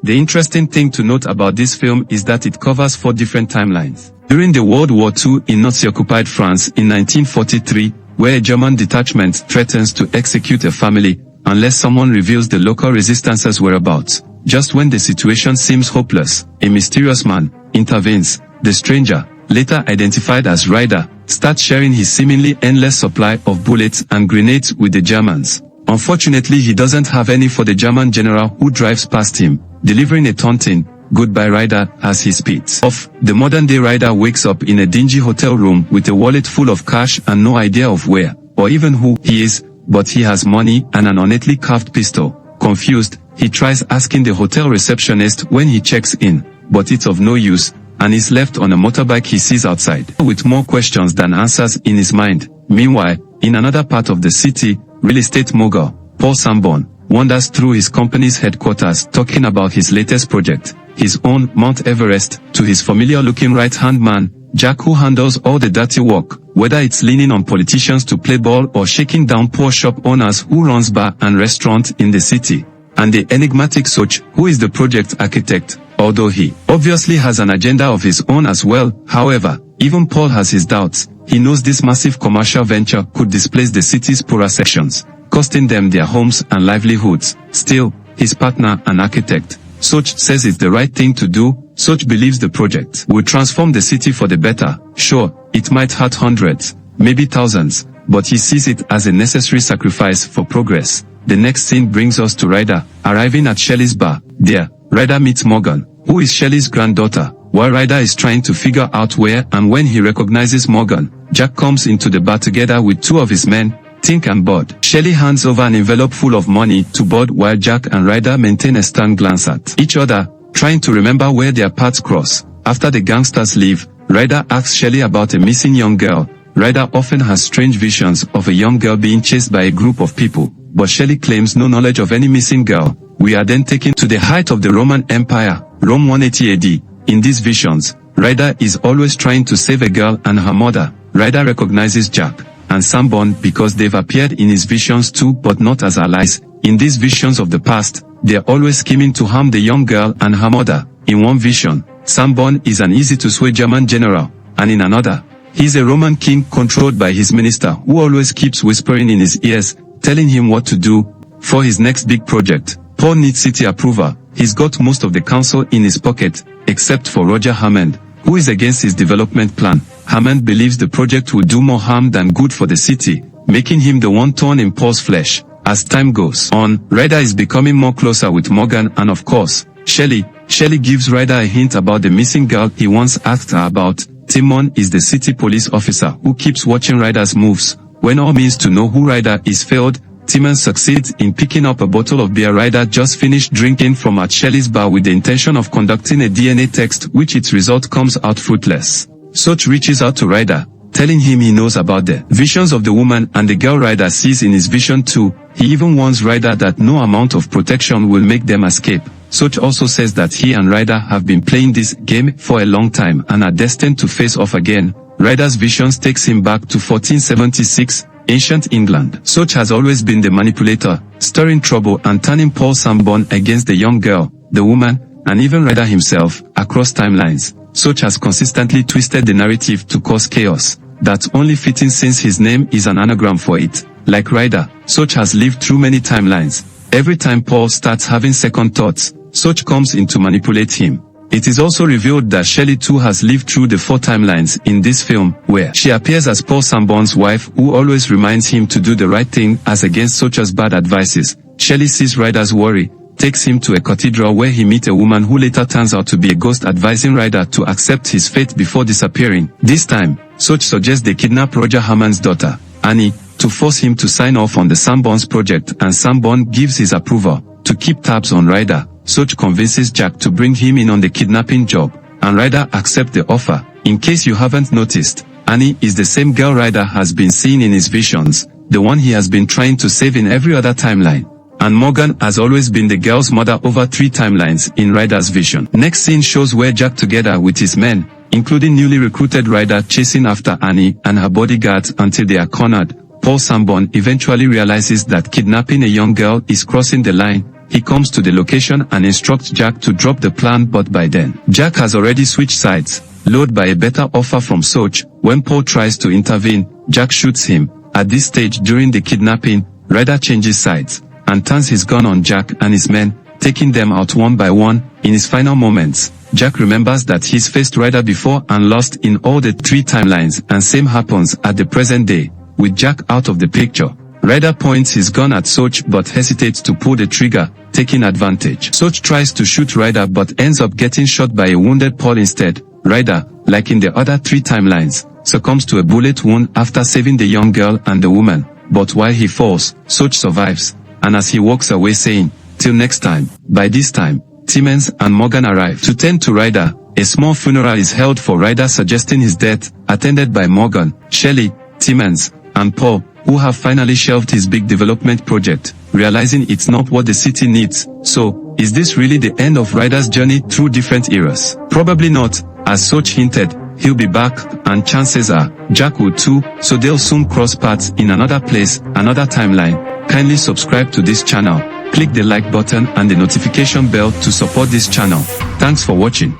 The interesting thing to note about this film is that it covers 4 different timelines. During the World War II in Nazi-occupied France in 1943, where a German detachment threatens to execute a family unless someone reveals the local resistance's whereabouts. Just when the situation seems hopeless, a mysterious man intervenes. The stranger, later identified as Ryder, starts sharing his seemingly endless supply of bullets and grenades with the Germans. Unfortunately, he doesn't have any for the German general who drives past him, delivering a taunting "Goodbye Ryder" as he speeds off. The modern-day Ryder wakes up in a dingy hotel room with a wallet full of cash and no idea of where, or even who, he is, but he has money and an ornately carved pistol. Confused, he tries asking the hotel receptionist when he checks in, but it's of no use, and is left on a motorbike he sees outside, with more questions than answers in his mind. Meanwhile, in another part of the city, real estate mogul Paul Sanborn wanders through his company's headquarters talking about his latest project, his own Mount Everest, to his familiar-looking right-hand man, Jack, who handles all the dirty work, whether it's leaning on politicians to play ball or shaking down poor shop owners who runs bar and restaurant in the city. And the enigmatic Soch, who is the project architect, although he obviously has an agenda of his own as well. However, even Paul has his doubts. He knows this massive commercial venture could displace the city's poorer sections, costing them their homes and livelihoods. Still, his partner and architect, Soch, says it's the right thing to do. Soch believes the project will transform the city for the better. Sure, it might hurt hundreds, maybe thousands, but he sees it as a necessary sacrifice for progress. The next scene brings us to Ryder, arriving at Shelley's bar. There, Ryder meets Morgan, who is Shelley's granddaughter. While Ryder is trying to figure out where and when he recognizes Morgan, Jack comes into the bar together with 2 of his men, Tink and Bud. Shelley hands over an envelope full of money to Bud while Jack and Ryder maintain a stern glance at each other, trying to remember where their paths cross. After the gangsters leave, Ryder asks Shelley about a missing young girl. Ryder often has strange visions of a young girl being chased by a group of people, but Shelley claims no knowledge of any missing girl. We are then taken to the height of the Roman Empire, Rome 180 AD. In these visions, Ryder is always trying to save a girl and her mother. Ryder recognizes Jack and Sanborn because they've appeared in his visions too, but not as allies. In these visions of the past, they're always scheming to harm the young girl and her mother. In one vision, Sanborn is an easy-to-sway German general, and in another, he's a Roman king controlled by his minister who always keeps whispering in his ears, telling him what to do. For his next big project, Paul needs city approval. He's got most of the council in his pocket, except for Roger Hammond, who is against his development plan. Hammond believes the project will do more harm than good for the city, making him the one thorn in Paul's flesh. As time goes on, Ryder is becoming more closer with Morgan and of course, Shelley. Shelley gives Ryder a hint about the missing girl he once asked her about. Timon is the city police officer who keeps watching Ryder's moves. When all means to know who Ryder is failed, Timon succeeds in picking up a bottle of beer Ryder just finished drinking from at Shelley's bar with the intention of conducting a DNA test, which its result comes out fruitless. Soch reaches out to Ryder, telling him he knows about the visions of the woman and the girl Ryder sees in his vision too. He even warns Ryder that no amount of protection will make them escape. Soch also says that he and Ryder have been playing this game for a long time and are destined to face off again. Ryder's visions takes him back to 1476, ancient England. Soch has always been the manipulator, stirring trouble and turning Paul Sanborn against the young girl, the woman, and even Ryder himself. Across timelines, Soch has consistently twisted the narrative to cause chaos. That's only fitting since his name is an anagram for it. Like Ryder, Soch has lived through many timelines. Every time Paul starts having second thoughts, Soch comes in to manipulate him. It is also revealed that Shelley too has lived through the 4 timelines in this film, where she appears as Paul Sanborn's wife who always reminds him to do the right thing as against Soch's bad advices. Shelley sees Ryder's worry, takes him to a cathedral where he meets a woman who later turns out to be a ghost advising Ryder to accept his fate before disappearing. This time, Soch suggests they kidnap Roger Hammond's daughter, Annie, to force him to sign off on the Sanborn's project, and Sanborn gives his approval. To keep tabs on Ryder, Soch convinces Jack to bring him in on the kidnapping job, and Ryder accepts the offer. In case you haven't noticed, Annie is the same girl Ryder has been seeing in his visions, the one he has been trying to save in every other timeline. And Morgan has always been the girl's mother over 3 timelines in Ryder's vision. Next scene shows where Jack together with his men, including newly recruited Ryder, chasing after Annie and her bodyguards until they are cornered. Paul Sanborn eventually realizes that kidnapping a young girl is crossing the line, he comes to the location and instructs Jack to drop the plan, but by then, Jack has already switched sides, lured by a better offer from Soch. When Paul tries to intervene, Jack shoots him. At this stage during the kidnapping, Ryder changes sides and turns his gun on Jack and his men, taking them out one by one. In his final moments, Jack remembers that he's faced Ryder before and lost in all the 3 timelines, and same happens at the present day. With Jack out of the picture, Ryder points his gun at Soch but hesitates to pull the trigger, taking advantage. Soch tries to shoot Ryder but ends up getting shot by a wounded Paul instead. Ryder, like in the other 3 timelines, succumbs to a bullet wound after saving the young girl and the woman. But while he falls, Soch survives, and as he walks away saying, "Till next time." By this time, Timmons and Morgan arrive to tend to Ryder. A small funeral is held for Ryder, suggesting his death, attended by Morgan, Shelley, Timmons, and Paul, who have finally shelved his big development project, realizing it's not what the city needs. So, is this really the end of Ryder's journey through different eras? Probably not. As Soch hinted, he'll be back, and chances are, Jack will too, so they'll soon cross paths in another place, another timeline. Kindly subscribe to this channel, click the like button and the notification bell to support this channel. Thanks for watching.